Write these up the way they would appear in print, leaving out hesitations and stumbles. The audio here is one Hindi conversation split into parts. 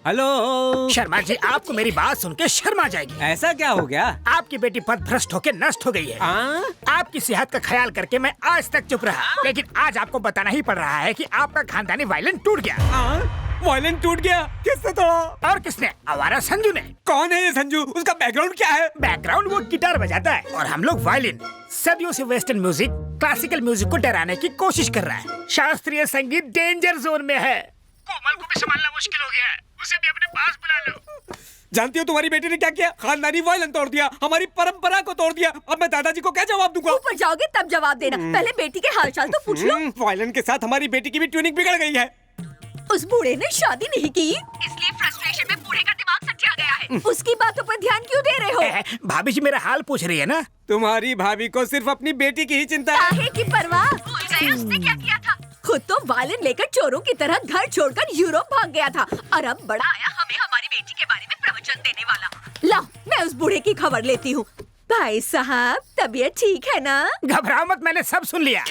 हेलो। शर्मा जी, आपको मेरी बात सुन के शर्मा जाएगी। ऐसा क्या हो गया? आपकी बेटी पथभ्रष्ट होकर नष्ट हो गई है। आपकी सेहत का ख्याल करके मैं आज तक चुप रहा, लेकिन आज आपको बताना ही पड़ रहा है कि आपका खानदानी वायलिन टूट गया। वायलिन टूट गया? किसने तोड़ा? और किसने? आवारा संजू ने। कौन है ये संजू? उसका बैकग्राउंड क्या है? बैकग्राउंड वो गिटार बजाता है और हम लोग वायलिन। सदियों से वेस्टर्न म्यूजिक क्लासिकल म्यूजिक को डराने की कोशिश कर रहा है। शास्त्रीय संगीत डेंजर जोन में है। कोमल को भी संभालना मुश्किल हो गया है, उसे भी अपने पास बुला लो। जानती हो तुम्हारी बेटी ने क्या किया? खानदानी वायलिन तोड़ दिया, हमारी परंपरा को तोड़ दिया। अब मैं दादाजी को क्या जवाब दूंगा? ऊपर जाओगे तब जवाब देना, पहले बेटी के हालचाल तो पूछ लो। वायलिन के साथ हमारी बेटी की भी ट्यूनिंग बिगड़ गई है। उस बूढ़े ने शादी नहीं की, इसलिए फ्रस्ट्रेशन में बूढ़े का दिमाग सच्चा गया है। उसकी बातों पर ध्यान क्यों दे रहे हो? भाभी जी मेरा हाल पूछ रही है ना। तुम्हारी भाभी को सिर्फ अपनी बेटी की ही चिंता है। काहे की परवाह? भूल गए उसने क्या किया था? खुद तो वायलिन लेकर चोरों की तरह घर छोड़कर यूरोप भाग गया था, और अब बड़ा आया हमें हमारी बेटी के बारे में प्रवचन देने वाला। लाओ, मैं उस बूढ़े की खबर लेती हूँ। भाई साहब, तबीयत ठीक है ना? घबराओ मत, मैंने सब सुन लिया।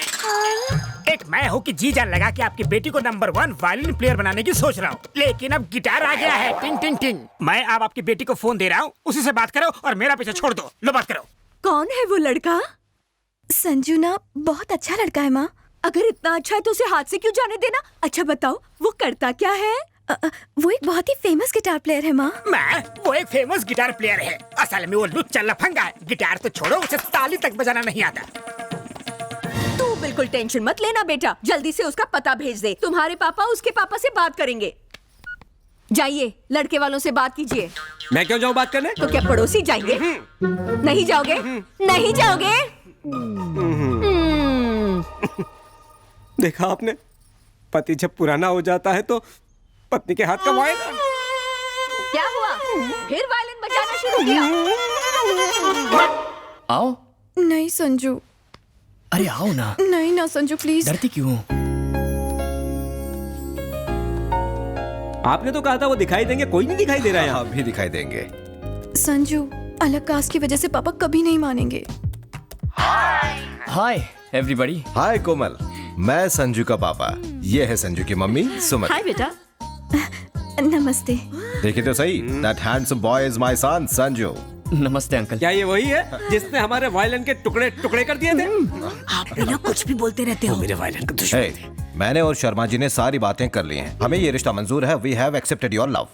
एक मैं हूँ कि जी जान लगा कि आपकी बेटी को नंबर 1 वायलिन प्लेयर बनाने की सोच रहा हूँ, लेकिन अब गिटार आ गया है। टिंग टिंग टिंग। मैं अब आपकी बेटी को फोन दे रहा हूँ, उसी से बात करो और मेरा पीछे छोड़ दो। लो बात करो। कौन है वो लड़का? संजू ना बहुत अच्छा लड़का है माँ। अगर इतना अच्छा है तो उसे हाथ से क्यों जाने देना? अच्छा बताओ, वो करता क्या है? वो एक बहुत ही फेमस गिटार प्लेयर है माँ। वो एक फेमस गिटार प्लेयर है। असल में वो लुच्चा लफंगा है। गिटार तो छोड़ो, उसे ताली तक बजाना नहीं आता। तू बिल्कुल टेंशन मत लेना बेटा, जल्दी से उसका पता भेज दे। तुम्हारे पापा उसके पापा से बात करेंगे। जाइए, लड़के वालों से बात कीजिए। मैं क्यों जाऊँ बात करने? तो क्या पड़ोसी जाएंगे? नहीं जाओगे? नहीं जाओगे? देखा आपने, पति जब पुराना हो जाता है तो पत्नी के हाथ का वायलिन। क्या हुआ? फिर वायलिन बजाना शुरू किया? आओ। नहीं संजू। अरे आओ ना। नहीं ना संजू, प्लीज। डरती क्यों? आपने तो कहा था वो दिखाई देंगे, कोई नहीं दिखाई दे रहा है। आप भी दिखाई देंगे। संजू, अलग कास्ट की वजह से पापा कभी नहीं मानेंगे। Hi everybody. हाय कोमल, मैं संजू का पापा, ये है संजू की मम्मी सुमन। हाय बेटा। नमस्ते। देखिए तो सही, that handsome boy is my son Sanju. नमस्ते अंकल। क्या ये वही है जिसने हमारे वायलिन के टुकड़े टुकड़े कर दिए थे? आप बिना कुछ भी बोलते रहते हो। मेरे वायलिन का दुश्मन। Hey, मैंने और शर्मा जी ने सारी बातें कर ली हैं। हमें ये रिश्ता मंजूर है। We have accepted your love।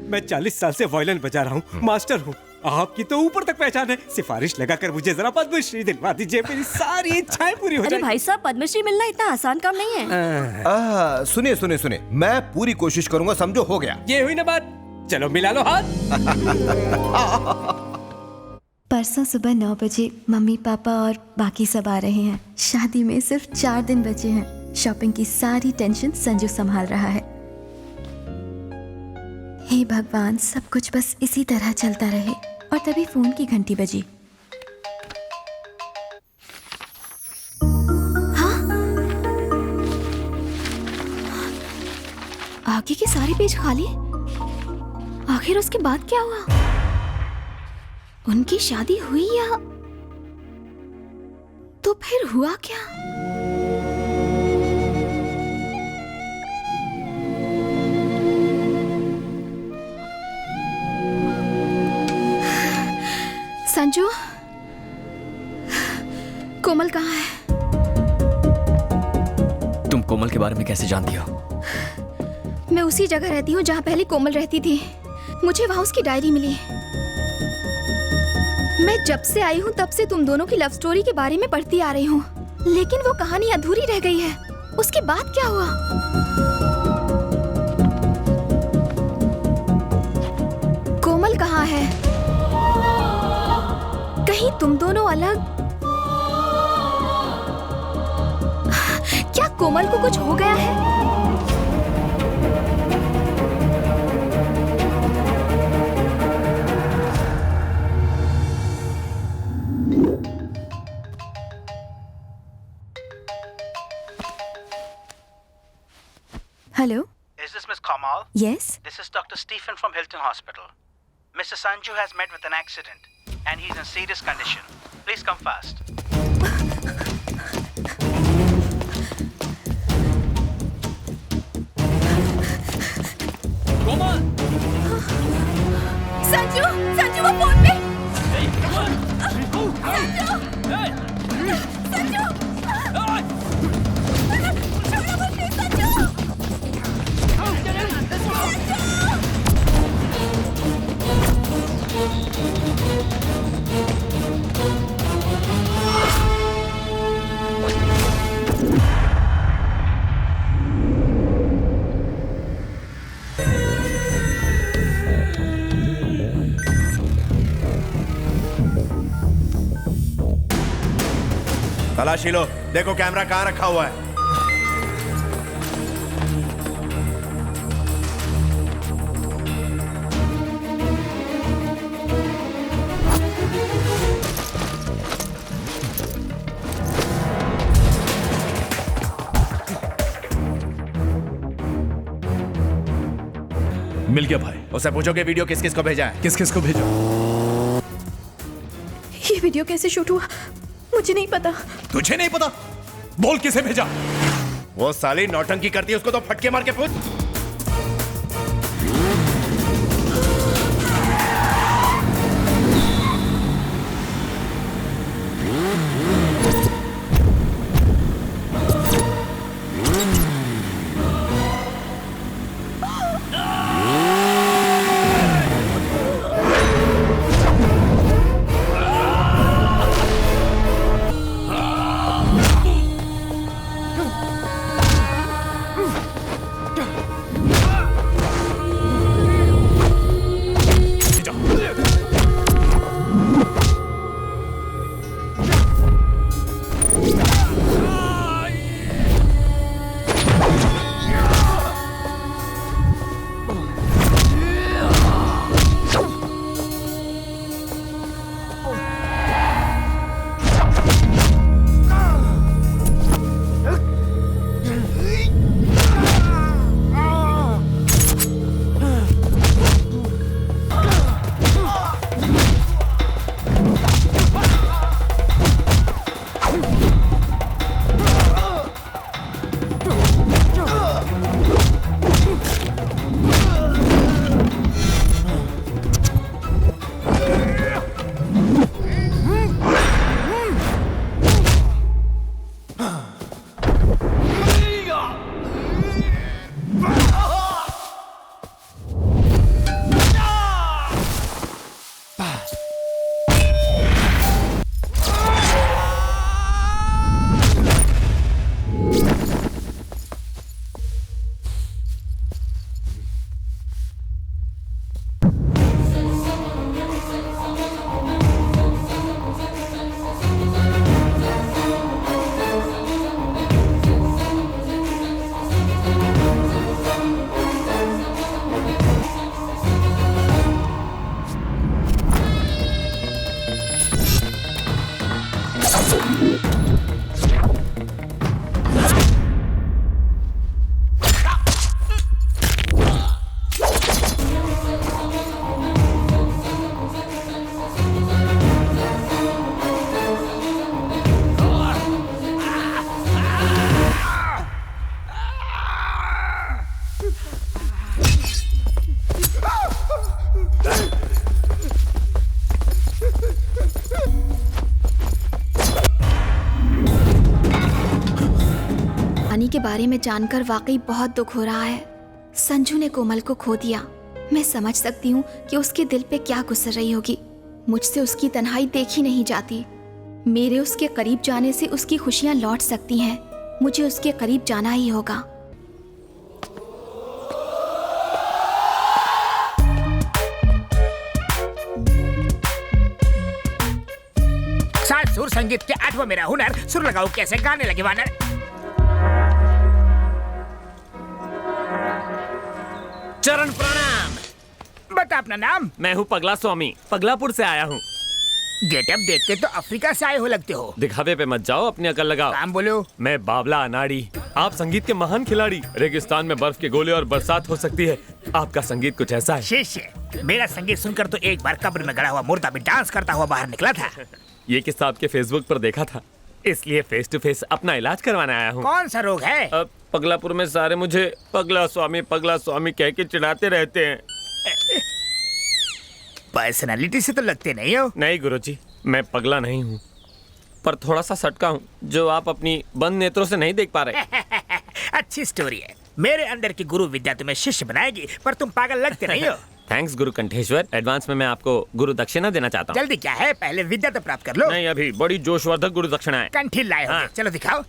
मैं 40 साल से वायलिन बजा रहा हूँ, मास्टर हूँ। आपकी तो ऊपर तक पहचान है। सिफारिश लगाकर मुझे जरा पद्मश्री दिलवा दीजिए, मेरी सारी इच्छाएं पूरी हो अरे जाएंगी। भाई साहब, पद्मश्री मिलना इतना आसान काम नहीं है। सुनिए सुनिए सुनिए, मैं पूरी कोशिश करूंगा। समझो, हो गया। ये हुई ना बात, चलो मिला लो हाथ। परसों सुबह 9 बजे मम्मी पापा और बाकी सब आ रहे हैं। शादी में सिर्फ 4 दिन बचे हैं। शॉपिंग की सारी टेंशन संजू संभाल रहा है। हे भगवान, सब कुछ बस इसी तरह चलता रहे। और तभी फोन की घंटी बजी। हाँ? आगे के सारे पेज खाली। आखिर उसके बाद क्या हुआ? उनकी शादी हुई या तो फिर हुआ क्या? संजू, कोमल कहाँ है? तुम कोमल के बारे में कैसे जानती हो? मैं उसी जगह रहती हूँ जहाँ पहले कोमल रहती थी। मुझे वहाँ उसकी डायरी मिली। मैं जब से आई हूँ तब से तुम दोनों की लव स्टोरी के बारे में पढ़ती आ रही हूँ, लेकिन वो कहानी अधूरी रह गई है। उसके बाद क्या हुआ? कोमल कहाँ है? कहीं तुम दोनों अलग? क्या कोमल को कुछ हो गया है? Hello? Is this Miss Kamal? Yes? This is Dr. Stephen from Hilton Hospital. Mr. Sanju has met with an accident and he's in serious condition. Please come fast. Sanju, Sanju वो फोन पे। संजू, छोड़ो मुझे, संजू। तलाशी लो, देखो कैमरा कहाँ रखा हुआ है। मिल गया भाई। उसे पूछो कि वीडियो किस किस को भेजा है। किस किस को भेजा? ये वीडियो कैसे शूट हुआ मुझे नहीं पता। तुझे नहीं पता? बोल किसे भेजा। वो साली नौटंकी करती है, उसको तो फटके मार के पूछ। के बारे में जानकर वाकई बहुत दुख हो रहा है। संजू ने कोमल को खो दिया। मैं समझ सकती हूँ कि उसके दिल पे क्या गुजर रही होगी। मुझसे उसकी तन्हाई देखी नहीं जाती। मेरे उसके करीब जाने से उसकी खुशियाँ लौट सकती हैं। मुझे उसके करीब जाना ही होगा। सुर संगीत के 8वां मेरा हुनर, सुर लगाओ कैसे गाने लगे वानर। चरण प्रणाम। बता अपना नाम। मैं हूँ पगला स्वामी, पगलापुर से आया हूँ। गेटअप देखते तो अफ्रीका से आए हो लगते हो। दिखावे पे मत जाओ, अपनी अकल लगाओ। काम बोलो। मैं बाबला अनाड़ी, आप संगीत के महान खिलाड़ी। रेगिस्तान में बर्फ के गोले और बरसात हो सकती है, आपका संगीत कुछ ऐसा है। शिष्य, मेरा संगीत सुनकर तो एक बार कब्र में गड़ा हुआ मुर्दा भी डांस करता हुआ बाहर निकला था। ये किस्सा आपके फेसबुक पर देखा था, इसलिए फेस टू फेस अपना इलाज करवाने आया हूँ। कौन सा रोग है? पगलापुर में सारे मुझे पगला स्वामी कह के चिढ़ाते रहते हैं। पर्सनालिटी से तो लगते नहीं हो। नहीं गुरुजी, मैं पगला नहीं हूँ, पर थोड़ा सा सटका हूँ जो आप अपनी बंद नेत्रों से नहीं देख पा रहे। अच्छी स्टोरी है। मेरे अंदर की गुरु विद्या तुम्हें शिष्य बनाएगी, पर तुम पागल लगते नहीं हो। थैंक्स गुरु कंठेश्वर। एडवांस में मैं आपको गुरु दक्षिणा देना चाहता हूँ। जल्दी क्या है, पहले विद्या तो प्राप्त कर लो। नहीं, अभी बड़ी जोशवर्धक गुरु दक्षिणा है। कंठी लाए होंगे। चलो दिखाओ।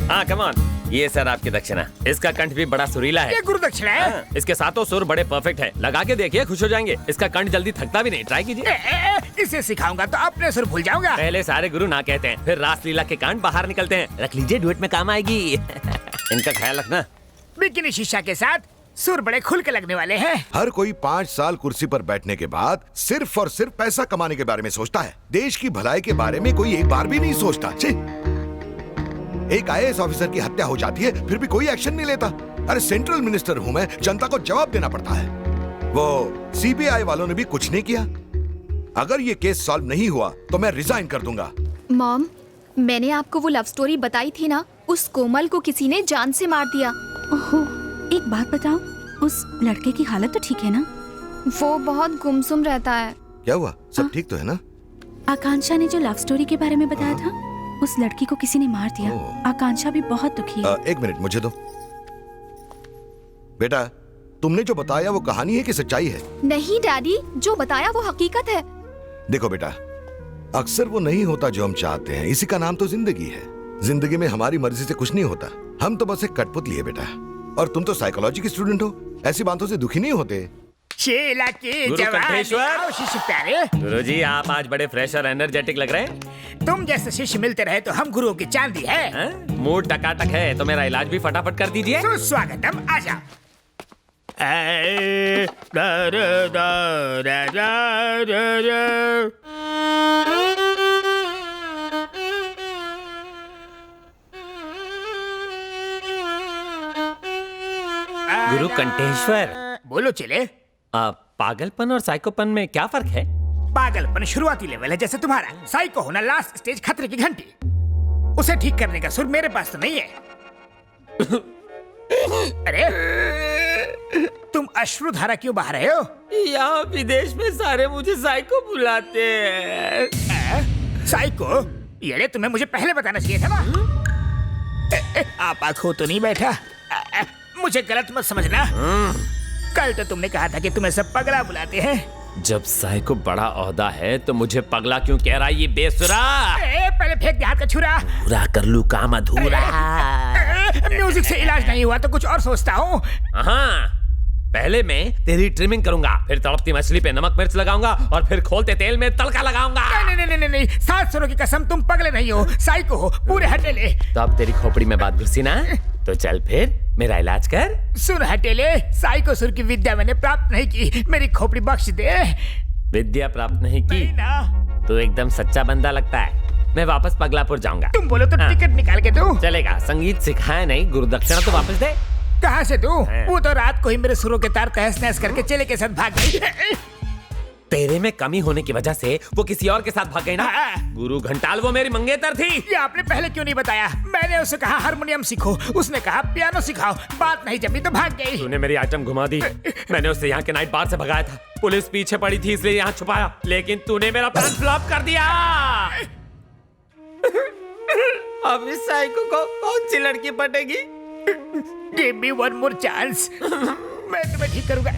हाँ कम ऑन, ये सर आपकी दक्षिणा। इसका कंठ भी बड़ा सुरीला है। ये गुरु दक्षिणा है। हाँ, इसके सातों सुर बड़े परफेक्ट है। लगा के देखिए, खुश हो जाएंगे। इसका कंठ जल्दी थकता भी नहीं, ट्राई कीजिए। इसे सिखाऊंगा तो अपने सुर भूल जाऊंगा। पहले सारे गुरु ना कहते हैं, फिर रासलीला के कांड बाहर निकलते हैं। रख लीजिए, डुएट में काम आएगी। इनका ख्याल रखना। बिकिनी शीशा के साथ सुर बड़े खुल के लगने वाले हैं। हर कोई 5 साल कुर्सी पर बैठने के बाद सिर्फ और सिर्फ पैसा कमाने के बारे में सोचता है। देश की भलाई के बारे में कोई एक बार भी नहीं सोचता। एक IAS ऑफिसर की हत्या हो जाती है, फिर भी कोई एक्शन नहीं लेता। अरे सेंट्रल मिनिस्टर हूं मैं, जनता को जवाब देना पड़ता है। वो CBI वालों ने भी कुछ नहीं किया। अगर ये केस सॉल्व नहीं हुआ तो मैं रिजाइन कर दूंगा। मॉम, मैंने आपको वो लव स्टोरी बताई थी ना, उस कोमल को किसी ने जान से मार दिया। ओहो, एक बात बताओ, उस लड़के की हालत तो ठीक है ना? वो बहुत गुमसुम रहता है। क्या हुआ, सब ठीक तो है ना? आकांक्षा ने जो लव स्टोरी के बारे में बताया था, उस लड़की को किसी ने मार दिया। आकांक्षा भी बहुत दुखी है। एक मिनट मुझे दो। बेटा, तुमने जो बताया वो कहानी है कि सच्चाई है? नहीं डैडी, जो बताया वो हकीकत है। देखो बेटा, अक्सर वो नहीं होता जो हम चाहते हैं। इसी का नाम तो जिंदगी है। जिंदगी में हमारी मर्जी से कुछ नहीं होता। हम तो बस एक कठपुतली है बेटा। और तुम तो साइकोलॉजी की स्टूडेंट हो, ऐसी बातों से दुखी नहीं होते। शेला के गुरु कंठेश्वर। आओ शिष्य प्यारे। गुरुजी, आप आज बड़े फ्रेश और एनर्जेटिक लग रहे हैं। तुम जैसे शिष्य मिलते रहे तो हम गुरुओं की चांदी है। मूड टकाटक है तो मेरा इलाज भी फटाफट कर दीजिए। सुस्वागतम, आ जाओ। गुरु कंठेश्वर, बोलो चले। पागलपन और साइकोपन में क्या फर्क है? पागलपन शुरुआती लेवल है जैसे तुम्हारा। साइको होना लास्ट स्टेज, खतरे की घंटी। उसे ठीक करने का सुर मेरे पास तो नहीं है। अरे तुम अश्रुधारा क्यों बहा रहे हो? यहाँ विदेश में सारे मुझे साइको बुलाते हैं। साइको? ये तुम्हें मुझे पहले बताना चाहिए था ना। आप आंखों तो नहीं बैठा। मुझे गलत मत समझना। कल तो तुमने कहा था कि तुम्हें सब पगला बुलाते हैं। जब साइको बड़ा ओहदा है तो मुझे पगला क्यों कह रहा है ये बेसुरा? पहले फेंक दे हाथ का छुरा। पूरा कर लूं काम अधूरा। म्यूजिक से इलाज नहीं हुआ तो कुछ और सोचता हूँ। हाँ, पहले मैं तेरी ट्रिमिंग करूंगा, फिर तड़पती मछली पे नमक मिर्च लगाऊंगा और फिर खोलते तेल में तड़का लगाऊंगा। नहीं, 7 सुरों की कसम, तुम पगले नहीं हो, साइको हो, पूरे हटेले। तो अब तेरी खोपड़ी में बात घुसी ना, तो चल फिर मेरा इलाज कर। सुर हटेले, साइको सुर की विद्या मैंने प्राप्त नहीं की, मेरी खोपड़ी बख्श दे। विद्या प्राप्त नहीं की ना। तो एकदम सच्चा बंदा लगता है। मैं वापस पगलापुर जाऊंगा। तुम बोलो तो टिकट निकाल के दो। चलेगा, संगीत सिखाया नहीं, गुरु दक्षिणा तो वापस दे। कहाँ से दूं? वो तो रात को ही मेरे सुरों के तार तहस नहस करके चेले के साथ भाग गई। तेरे में कमी होने की वजह से वो किसी और के साथ भाग गई ना। गुरु घंटाल वो मेरी मंगेतर थी। ये आपने पहले क्यों नहीं बताया? मैंने उसे कहा हारमोनियम सीखो, उसने कहा पियानो सिखाओ। बात नहीं जमी तो भाग गई। तूने मेरी आइटम घुमा दी। मैंने उसे यहाँ के नाइट बार से भगाया था। पुलिस पीछे पड़ी थी इसलिए यहाँ छुपाया, लेकिन तूने मेरा प्लान फ्लॉप कर दिया। अब इस साइको को कौन सी लड़की पटेगी? Give me one more chance. मैं तुम्हें ठीक करूंगा।